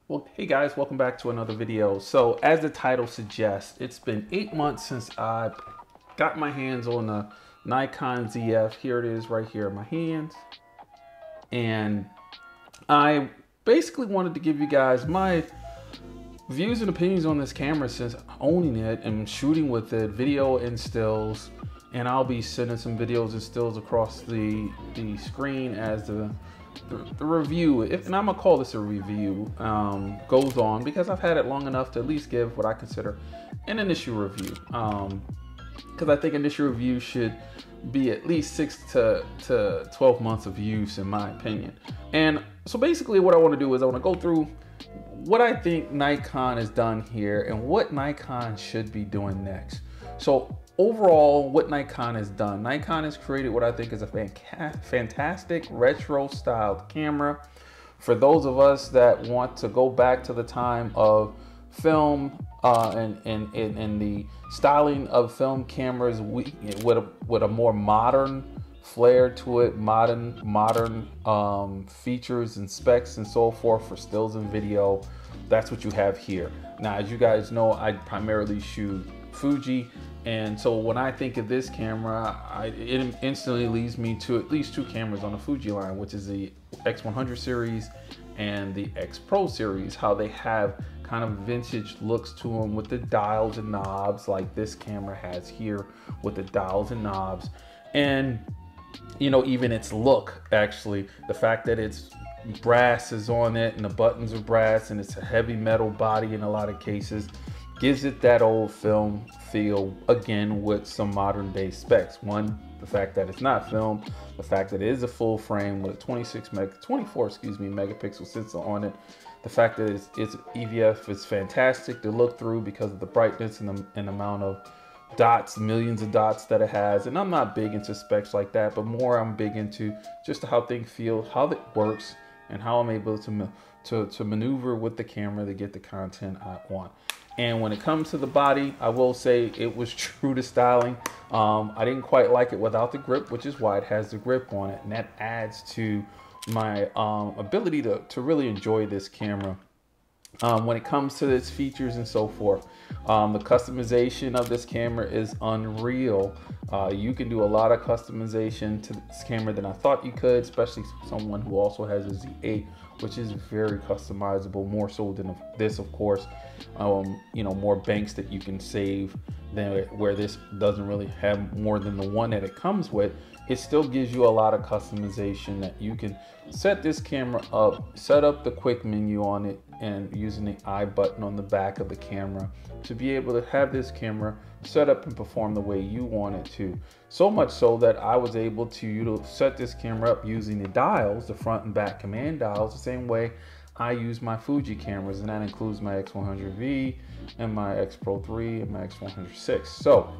Well, hey guys, welcome back to another video. So as the title suggests, it's been 8 months since I got my hands on the Nikon Zf. Here it is right here in my hands. And I basically wanted to give you guys my views and opinions on this camera since owning it and shooting with it, video and stills. And I'll be sending some videos and stills across the screen as the review, and I'm gonna call this a review, goes on, because I've had it long enough to at least give what I consider an initial review. Because I think initial review should be at least 6 to 12 months of use, in my opinion. And so basically what I want to do is I want to go through what I think Nikon has done here and what Nikon should be doing next. So overall, what Nikon has done, Nikon has created what I think is a fantastic retro styled camera for those of us that want to go back to the time of film and the styling of film cameras with a more modern flair to it, modern features and specs and so forth for stills and video. That's what you have here. Now, as you guys know, I primarily shoot Fuji, and so when I think of this camera, it instantly leads me to at least 2 cameras on the Fuji line, which is the X100 series and the X Pro series. How they have kind of vintage looks to them with the dials and knobs, like this camera has here with the dials and knobs. And you know, even its look, actually, the fact that it's brass is on it and the buttons are brass and it's a heavy metal body in a lot of cases, gives it that old film feel, again, with some modern day specs. One, the fact that it's not film, the fact that it is a full frame with a 24 megapixel sensor on it, the fact that it's EVF is fantastic to look through because of the brightness and the amount of dots, millions of dots that it has. And I'm not big into specs like that, but more I'm big into just how things feel, how it works, and how I'm able to maneuver with the camera to get the content I want. And when it comes to the body, I will say it was true to styling. I didn't quite like it without the grip, which is why it has the grip on it, and that adds to my ability to really enjoy this camera. When it comes to its features and so forth, the customization of this camera is unreal. You can do a lot of customization to this camera than I thought you could, especially someone who also has a Z8, which is very customizable, more so than this, of course. You know, more banks that you can save than where this doesn't really have more than the one that it comes with. It still gives you a lot of customization that you can set this camera up, set up the quick menu on it, and using the I button on the back of the camera to be able to have this camera set up and perform the way you want it to. So much so that I was able to set this camera up using the dials, the front and back command dials, the same way I use my Fuji cameras, and that includes my X100V and my X Pro 3 and my X106. So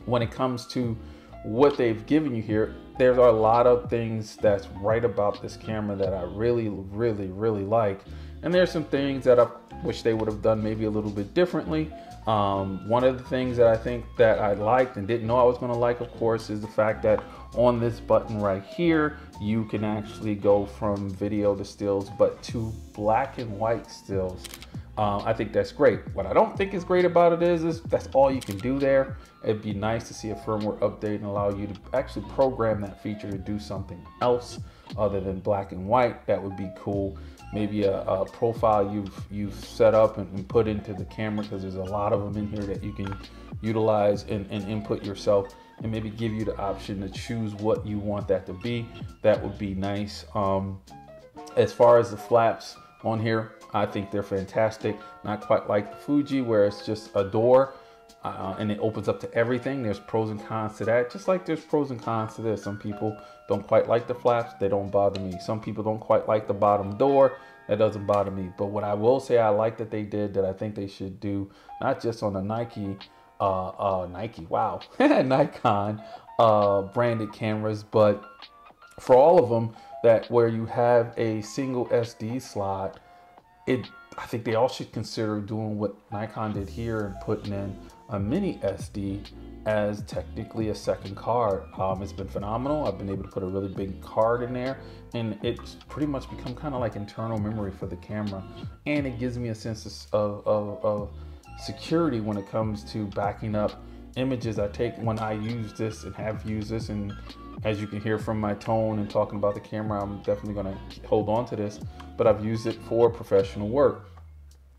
when it comes to what they've given you here, there's a lot of things that's right about this camera that I really like, and there's some things that I wish they would have done maybe a little bit differently. One of the things that I think that I liked and didn't know I was going to like, of course, is the fact that on this button right here, you can actually go from video to stills, but to black and white stills. I think that's great. What I don't think is great about it is that's all you can do there. It'd be nice to see a firmware update and allow you to actually program that feature to do something else other than black and white. That would be cool. Maybe a profile you've set up and put into the camera, because there's a lot of them in here that you can utilize and input yourself, and maybe give you the option to choose what you want that to be. That would be nice. As far as the flaps on here, I think they're fantastic. Not quite like the Fuji, where it's just a door and it opens up to everything. There's pros and cons to that, just like there's pros and cons to this. Some people don't quite like the flaps, they don't bother me. Some people don't quite like the bottom door, that doesn't bother me. But what I will say I like that they did, that I think they should do, not just on the Nikon branded cameras, but for all of them, that where you have a single SD slot I think they all should consider doing what Nikon did here and putting in a mini SD as technically a second card. It's been phenomenal. I've been able to put a really big card in there, and it's pretty much become kind of like internal memory for the camera, and it gives me a sense of security when it comes to backing up images I take when I use this and have used this. And as you can hear from my tone and talking about the camera, I'm definitely going to hold on to this, but I've used it for professional work.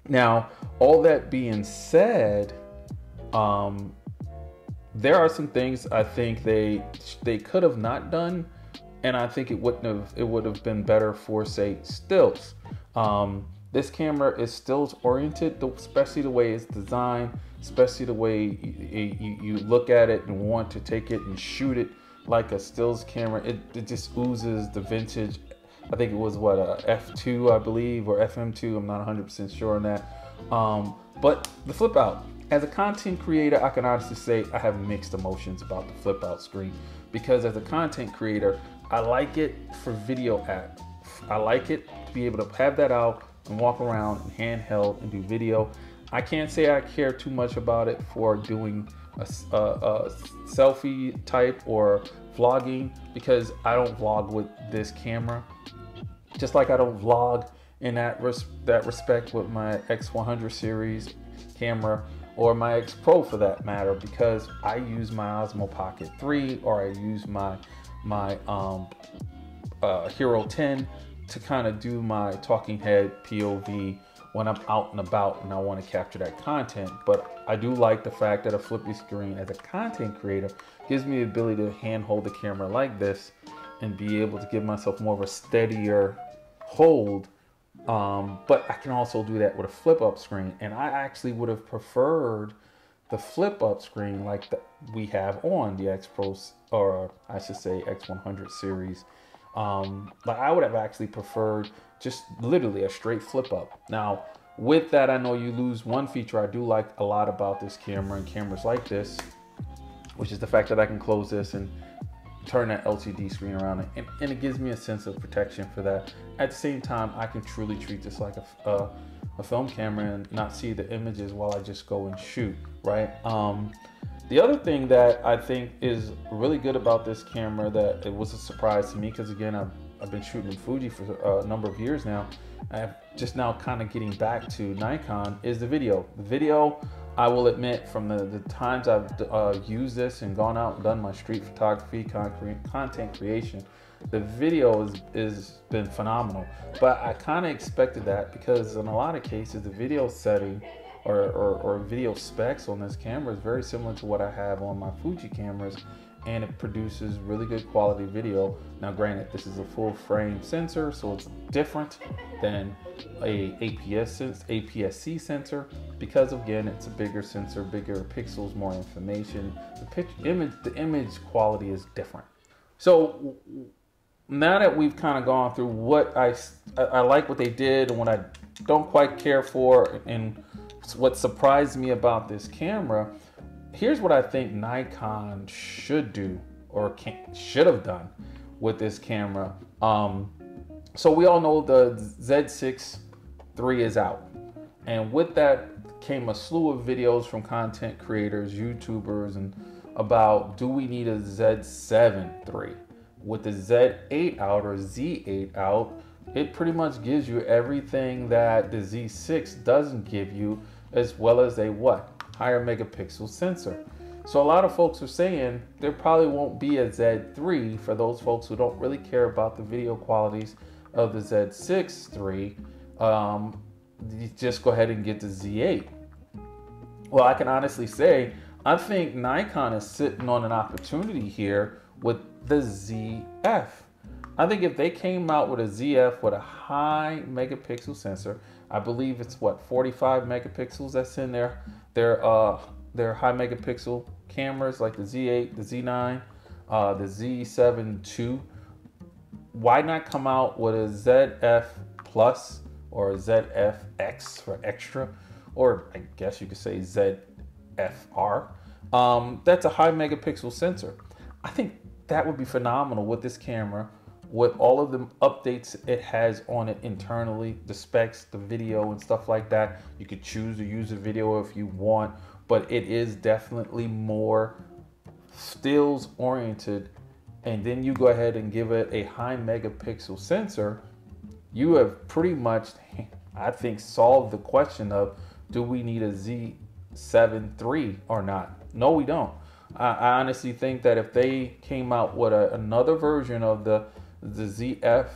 Now, all that being said, there are some things I think they could have not done, and I think it would have been better for, say, stills. This camera is stills oriented, especially the way it's designed, especially the way you look at it and want to take it and shoot it like a stills camera. It just oozes the vintage. I think it was what, a F2, I believe, or FM2. I'm not 100% sure on that. But the flip out, as a content creator, I can honestly say I have mixed emotions about the flip out screen, because as a content creator, I like it for video app. I like it to be able to have that out and walk around and handheld and do video. I can't say I care too much about it for doing a selfie type or vlogging, because I don't vlog with this camera. Just like I don't vlog in that respect with my X100 series camera or my X Pro for that matter, because I use my Osmo Pocket 3 or I use my Hero 10 to kind of do my talking head POV when I'm out and about and I want to capture that content. But I do like the fact that a flippy screen as a content creator gives me the ability to handhold the camera like this and be able to give myself more of a steadier hold. But I can also do that with a flip up screen, and I actually would have preferred the flip up screen like we have on the X Pro, or I should say X100 series. Like I would have actually preferred just literally a straight flip up. Now with that, I know you lose one feature I do like a lot about this camera and cameras like this, which is the fact that I can close this and turn that LCD screen around, and it gives me a sense of protection for that. At the same time, I can truly treat this like a film camera and not see the images while I just go and shoot, right? The other thing that I think is really good about this camera, that it was a surprise to me, because again, I've been shooting in Fuji for a number of years now. I'm just now kind of getting back to Nikon, is the video. The video, I will admit, from the times I've used this and gone out and done my street photography, content creation, the video is been phenomenal. But I kind of expected that, because in a lot of cases, the video setting or video specs on this camera is very similar to what I have on my Fuji cameras, and it produces really good quality video. Now granted, this is a full frame sensor, so it's different than a APS-C sensor, because again, it's a bigger sensor, bigger pixels, more information. The image quality is different. So now that we've kind of gone through what I like what they did and what I don't quite care for, and what surprised me about this camera, here's what I think Nikon should do or should have done with this camera. So we all know the Z6 III is out, and with that came a slew of videos from content creators, YouTubers, and about, do we need a Z7 III? With the Z8 out or Z8 out, it pretty much gives you everything that the Z6 doesn't give you, as well as a higher megapixel sensor. So a lot of folks are saying there probably won't be a Z3 for those folks who don't really care about the video qualities of the Z6 III. You just go ahead and get the Z8. Well, I can honestly say, I think Nikon is sitting on an opportunity here with the Zf. I think if they came out with a Zf with a high megapixel sensor, I believe it's 45 megapixels that's in their high megapixel cameras, like the Z8, the Z9, the Z7 II. Why not come out with a ZF Plus or a ZFX for extra, or I guess you could say ZFR? That's a high megapixel sensor. I think that would be phenomenal with this camera. with all of the updates it has on it internally, the specs, the video and stuff like that. You could choose to use a video if you want, but it is definitely more stills oriented. And then you go ahead and give it a high megapixel sensor. You have pretty much, I think, solved the question of, do we need a Z7 III or not? No, we don't. I honestly think that if they came out with another version of the ZF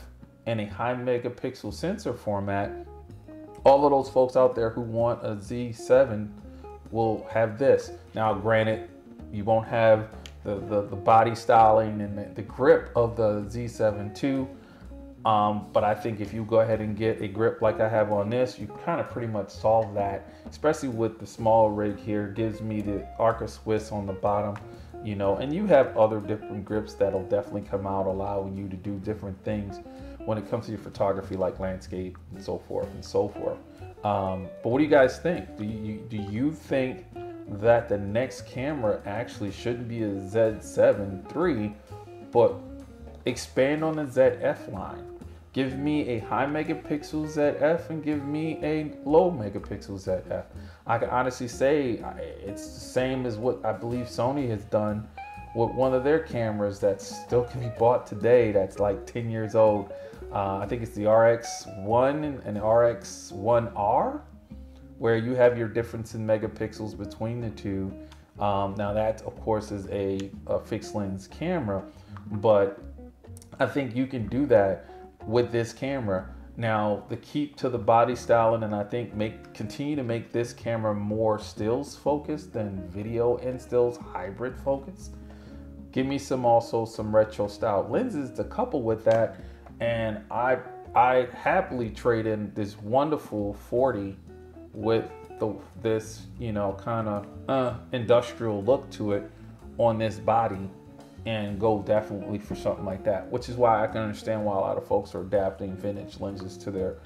and a high megapixel sensor format, all of those folks out there who want a Z7 will have this. Now, granted, you won't have the body styling and the grip of the Z7 II, but I think if you go ahead and get a grip like I have on this, you kind of pretty much solve that, especially with the small rig here. It gives me the Arca Swiss on the bottom, you know, and you have other different grips that'll definitely come out, allowing you to do different things when it comes to your photography, like landscape and so forth and so forth. But what do you guys think? Do you think that the next camera actually shouldn't be a Z7 III, but expand on the ZF line? Give me a high megapixel ZF and give me a low megapixel ZF. I can honestly say it's the same as what I believe Sony has done with one of their cameras that still can be bought today, that's like 10 years old. I think it's the RX1 and the RX1R, where you have your difference in megapixels between the two. Now that, of course, is a fixed lens camera, but I think you can do that with this camera. Now, the keep to the body styling, and I think continue to make this camera more stills focused than video and stills hybrid focused. Give me also some retro style lenses to couple with that, and I happily trade in this wonderful 40 with this, you know, kind of industrial look to it on this body, and go definitely for something like that, which is why I can understand why a lot of folks are adapting vintage lenses to their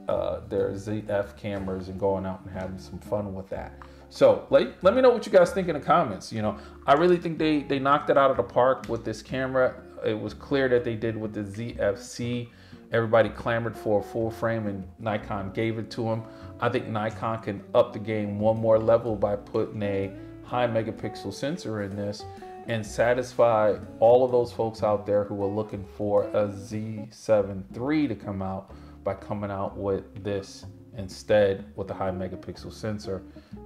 ZF cameras and going out and having some fun with that. So let me know what you guys think in the comments. You know, I really think they knocked it out of the park with this camera. It was clear that they did with the ZF-C. Everybody clamored for a full frame and Nikon gave it to them. I think Nikon can up the game one more level by putting a high megapixel sensor in this and satisfy all of those folks out there who are looking for a Z7 III to come out by coming out with this instead with a high megapixel sensor,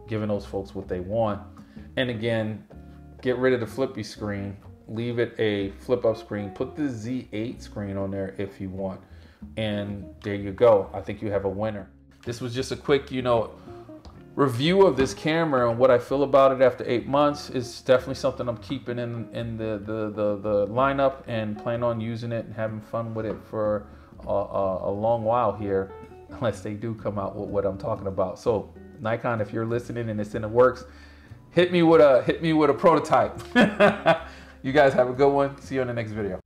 giving those folks what they want. And again, get rid of the flippy screen, leave it a flip up screen, put the Z8 screen on there if you want, and there you go. I think you have a winner. This was just a quick, you know, review of this camera, and what I feel about it after 8 months is definitely something I'm keeping in the lineup, and plan on using it and having fun with it for a long while here, unless they do come out with what I'm talking about. So Nikon, if you're listening and it's in the works, hit me with a prototype. You guys have a good one. See you on the next video.